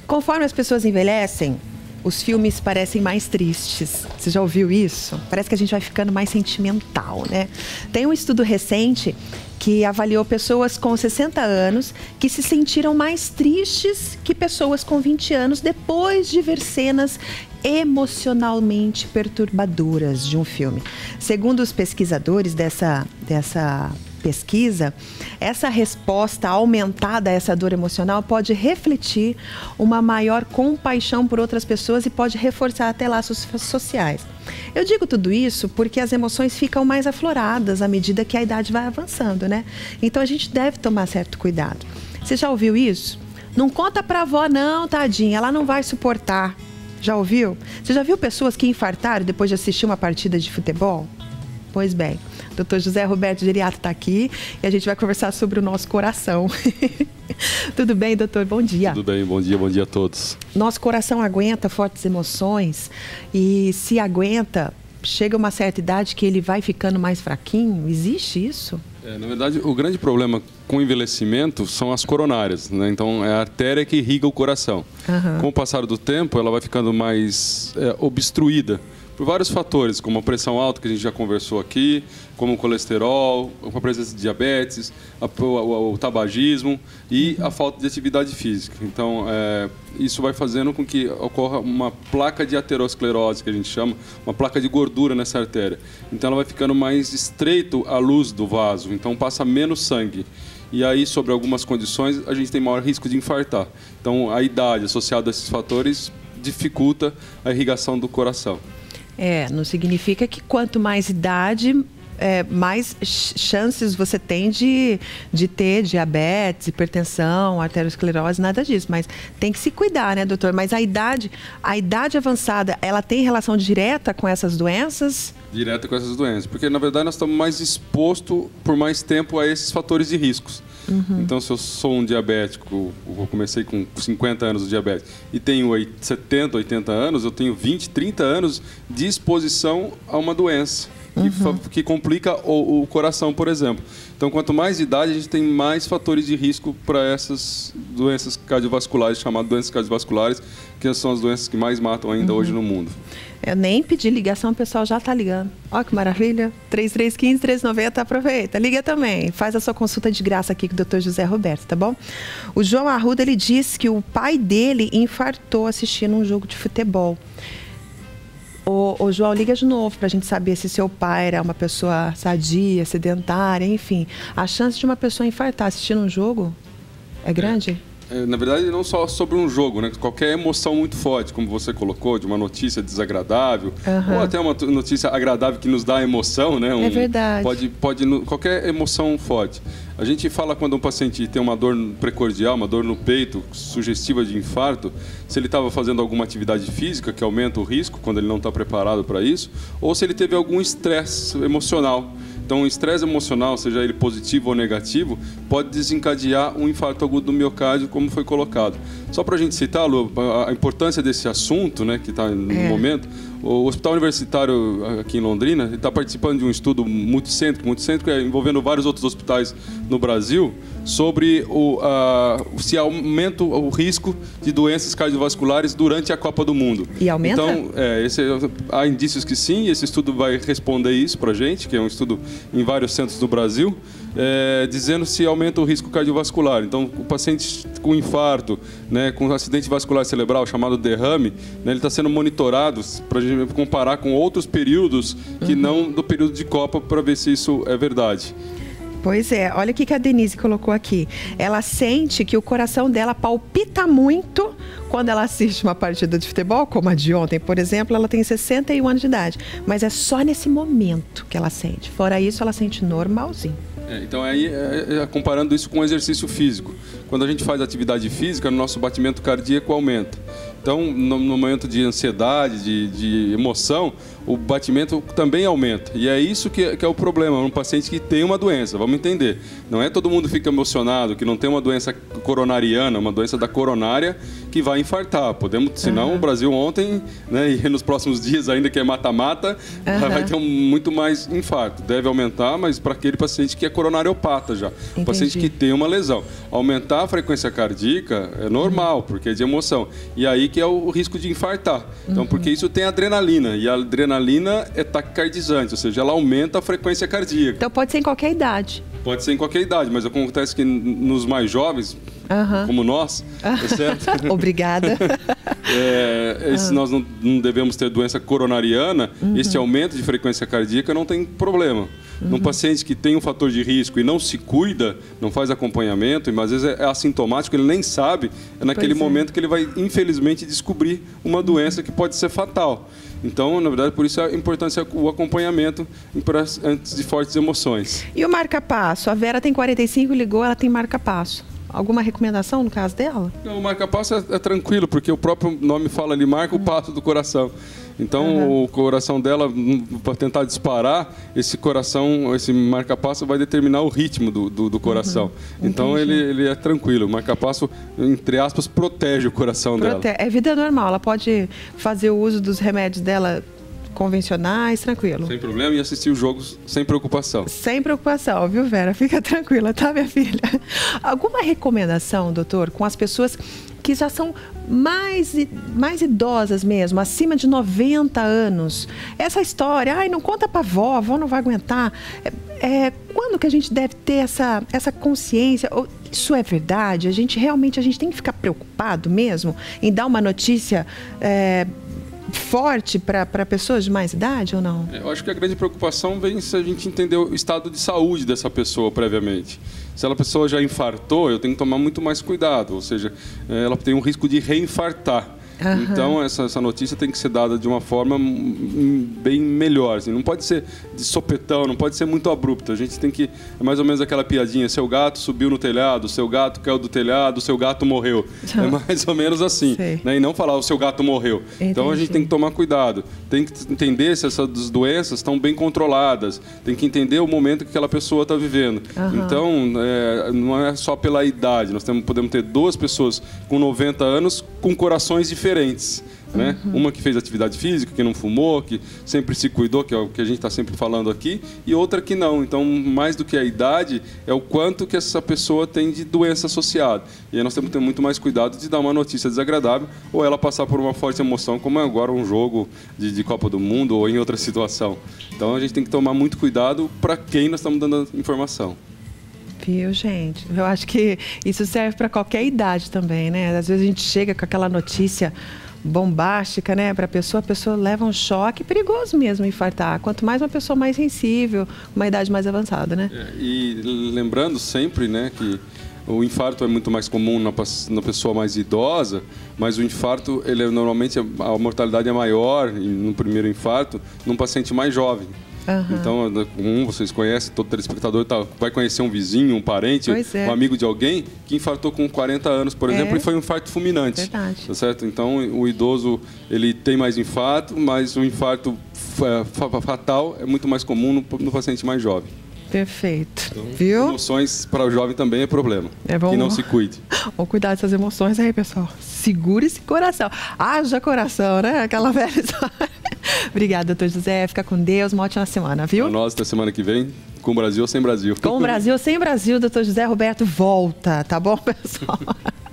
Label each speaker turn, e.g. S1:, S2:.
S1: Conforme as pessoas envelhecem, os filmes parecem mais tristes. Você já ouviu isso? Parece que a gente vai ficando mais sentimental, né? Tem um estudo recente que avaliou pessoas com 60 anos que se sentiram mais tristes que pessoas com 20 anos depois de ver cenas emocionalmente perturbadoras de um filme. Segundo os pesquisadores dessa pesquisa, essa resposta aumentada a essa dor emocional pode refletir uma maior compaixão por outras pessoas e pode reforçar até laços sociais. Eu digo tudo isso porque as emoções ficam mais afloradas à medida que a idade vai avançando, né? Então a gente deve tomar certo cuidado. Você já ouviu isso? Não conta pra avó não, tadinha, ela não vai suportar. Já ouviu? Você já viu pessoas que infartaram depois de assistir uma partida de futebol? Pois bem, o Dr. José Roberto Geriato está aqui e a gente vai conversar sobre o nosso coração. Tudo bem, doutor? Bom dia.
S2: Tudo bem, bom dia a todos.
S1: Nosso coração aguenta fortes emoções e se aguenta, chega uma certa idade que ele vai ficando mais fraquinho? Existe isso?
S2: Na verdade, o grande problema com o envelhecimento são as coronárias, né? Então, é a artéria que irriga o coração. Com o passar do tempo, ela vai ficando mais obstruída por vários fatores, como a pressão alta, que a gente já conversou aqui, como o colesterol, a presença de diabetes, o tabagismo e a falta de atividade física. Então, isso vai fazendo com que ocorra uma placa de aterosclerose, que a gente chama, uma placa de gordura nessa artéria. Então, ela vai ficando mais estreito a luz do vaso, então passa menos sangue. E aí, sobre algumas condições, a gente tem maior risco de infartar. Então, a idade associada a esses fatores dificulta a irrigação do coração.
S1: Não significa que quanto mais idade, mais chances você tem de ter diabetes, hipertensão, arteriosclerose, nada disso. Mas tem que se cuidar, né, doutor? Mas a idade avançada, ela tem relação direta com essas doenças?
S2: Direta com essas doenças, porque na verdade nós estamos mais expostos por mais tempo a esses fatores de riscos. Então, se eu sou um diabético, eu comecei com 50 anos de diabetes e tenho 70, 80 anos, eu tenho 20, 30 anos de exposição a uma doença que complica o coração, por exemplo. Então, quanto mais idade, a gente tem mais fatores de risco para essas doenças cardiovasculares, chamadas doenças cardiovasculares, que são as doenças que mais matam ainda hoje no mundo.
S1: Eu nem pedi ligação, o pessoal já está ligando. Olha que maravilha. 3315-1390, aproveita. Liga também. Faz a sua consulta de graça aqui com o Dr. José Roberto, tá bom? O João Arruda, ele disse que o pai dele infartou assistindo um jogo de futebol. Ô João, liga de novo para a gente saber se seu pai era uma pessoa sadia, sedentária, enfim. A chance de uma pessoa infartar assistindo um jogo é grande?
S2: Na verdade, não só sobre um jogo, né? Qualquer emoção muito forte, como você colocou, de uma notícia desagradável, ou até uma notícia agradável que nos dá emoção, né?
S1: É verdade.
S2: Qualquer emoção forte. A gente fala quando um paciente tem uma dor precordial, uma dor no peito, sugestiva de infarto, se ele estava fazendo alguma atividade física, que aumenta o risco quando ele não está preparado para isso, ou se ele teve algum estresse emocional. Então, o estresse emocional, seja ele positivo ou negativo, pode desencadear um infarto agudo do miocárdio, como foi colocado. Só para a gente citar, Lu, a importância desse assunto, né, que está no momento, o Hospital Universitário aqui em Londrina está participando de um estudo multicêntrico envolvendo vários outros hospitais no Brasil, sobre se aumenta o risco de doenças cardiovasculares durante a Copa do Mundo.
S1: E aumenta?
S2: Então, há indícios que sim, e esse estudo vai responder isso para a gente, que é um estudo em vários centros do Brasil, dizendo se aumenta o risco cardiovascular. Então, o paciente com infarto, né, com acidente vascular cerebral, chamado derrame, né, ele está sendo monitorado para a gente comparar com outros períodos que não do período de Copa, para ver se isso é verdade.
S1: Pois é, olha o que a Denise colocou aqui. Ela sente que o coração dela palpita muito quando ela assiste uma partida de futebol, como a de ontem, por exemplo. Ela tem 61 anos de idade, mas é só nesse momento que ela sente. Fora isso, ela sente normalzinho.
S2: Então, aí, comparando isso com o exercício físico. Quando a gente faz atividade física, o nosso batimento cardíaco aumenta. Então, no momento de ansiedade, de emoção, o batimento também aumenta. E é isso que é o problema, um paciente que tem uma doença, vamos entender. Não é todo mundo fica emocionado, que não tem uma doença coronariana, uma doença da coronária, que vai infartar. Podemos, senão o Brasil ontem, né, e nos próximos dias ainda, que é mata-mata, vai ter muito mais infarto. Deve aumentar, mas para aquele paciente que é coronariopata já. O paciente que tem uma lesão. Aumentar a frequência cardíaca é normal, porque é de emoção. E aí que é o risco de infartar. Então, porque isso tem adrenalina, e a adrenalina é taquicardizante, ou seja, ela aumenta a frequência cardíaca.
S1: Então pode ser em qualquer idade.
S2: Pode ser em qualquer idade, mas acontece que nos mais jovens, como nós, tá certo?
S1: Obrigada.
S2: Se nós não devemos ter doença coronariana, esse aumento de frequência cardíaca não tem problema. Num paciente que tem um fator de risco e não se cuida, não faz acompanhamento, e às vezes é assintomático, ele nem sabe, é naquele momento que ele vai, infelizmente, descobrir uma doença que pode ser fatal. Então, na verdade, por isso a importância o acompanhamento antes de fortes emoções.
S1: E o marca-passo? A Vera tem 45, ligou, ela tem marca-passo. Alguma recomendação no caso dela?
S2: Não, o marca-passo é tranquilo, porque o próprio nome fala ali, marca o passo do coração. Então, o coração dela, para tentar disparar, esse coração, esse marca-passo vai determinar o ritmo do coração. Então, ele é tranquilo. O marca-passo, entre aspas, protege o coração dela.
S1: É vida normal, ela pode fazer o uso dos remédios dela convencionais, tranquilo.
S2: Sem problema, e assistir os jogos sem preocupação.
S1: Sem preocupação, viu, Vera? Fica tranquila, tá, minha filha? Alguma recomendação, doutor, com as pessoas que já são mais idosas mesmo, acima de 90 anos? Essa história, não conta pra avó, a avó não vai aguentar. Quando que a gente deve ter essa consciência? Isso é verdade? A gente tem que ficar preocupado mesmo em dar uma notícia forte para pessoas de mais idade ou não?
S2: Eu acho que a grande preocupação vem se a gente entender o estado de saúde dessa pessoa previamente. Se a pessoa já infartou, eu tenho que tomar muito mais cuidado, ou seja, ela tem um risco de reinfartar. Então, essa notícia tem que ser dada de uma forma bem melhor. Assim. Não pode ser de sopetão, não pode ser muito abrupto. A gente tem que... É mais ou menos aquela piadinha. Seu gato subiu no telhado, seu gato caiu do telhado, seu gato morreu. É mais ou menos assim. Né? E não falar o seu gato morreu. Então, a gente tem que tomar cuidado. Tem que entender se essas doenças estão bem controladas. Tem que entender o momento que aquela pessoa está vivendo. Então, não é só pela idade. Nós podemos ter duas pessoas com 90 anos com corações diferentes. Né? Uma que fez atividade física, que não fumou, que sempre se cuidou, que é o que a gente está sempre falando aqui, e outra que não. Então, mais do que a idade, é o quanto que essa pessoa tem de doença associada. E aí nós temos que ter muito mais cuidado de dar uma notícia desagradável ou ela passar por uma forte emoção, como é agora um jogo de Copa do Mundo ou em outra situação. Então, a gente tem que tomar muito cuidado para quem nós estamos dando informação.
S1: Viu, gente? Eu acho que isso serve para qualquer idade também, né? Às vezes a gente chega com aquela notícia bombástica, né, para a pessoa leva um choque perigoso mesmo infartar. Quanto mais uma pessoa mais sensível, uma idade mais avançada, né?
S2: E lembrando sempre, né, que o infarto é muito mais comum na pessoa mais idosa, mas o infarto, normalmente a mortalidade é maior no primeiro infarto num paciente mais jovem. Então, vocês conhecem, todo telespectador vai conhecer um vizinho, um parente, um amigo de alguém que infartou com 40 anos, por exemplo, e foi um infarto fulminante. Verdade. Tá certo? Então, o idoso ele tem mais infarto, mas o infarto fatal é muito mais comum no paciente mais jovem.
S1: Perfeito. Então, viu?
S2: Emoções para o jovem também é problema. Que não se cuide.
S1: Vamos cuidar dessas emoções aí, pessoal. Segure esse coração. Haja coração, né? Aquela velha história. Obrigada, doutor José. Fica com Deus. Uma ótima semana, viu?
S2: Nós, até semana que vem, com o Brasil ou sem Brasil.
S1: Com o Brasil ou sem Brasil, doutor José Roberto volta. Tá bom, pessoal?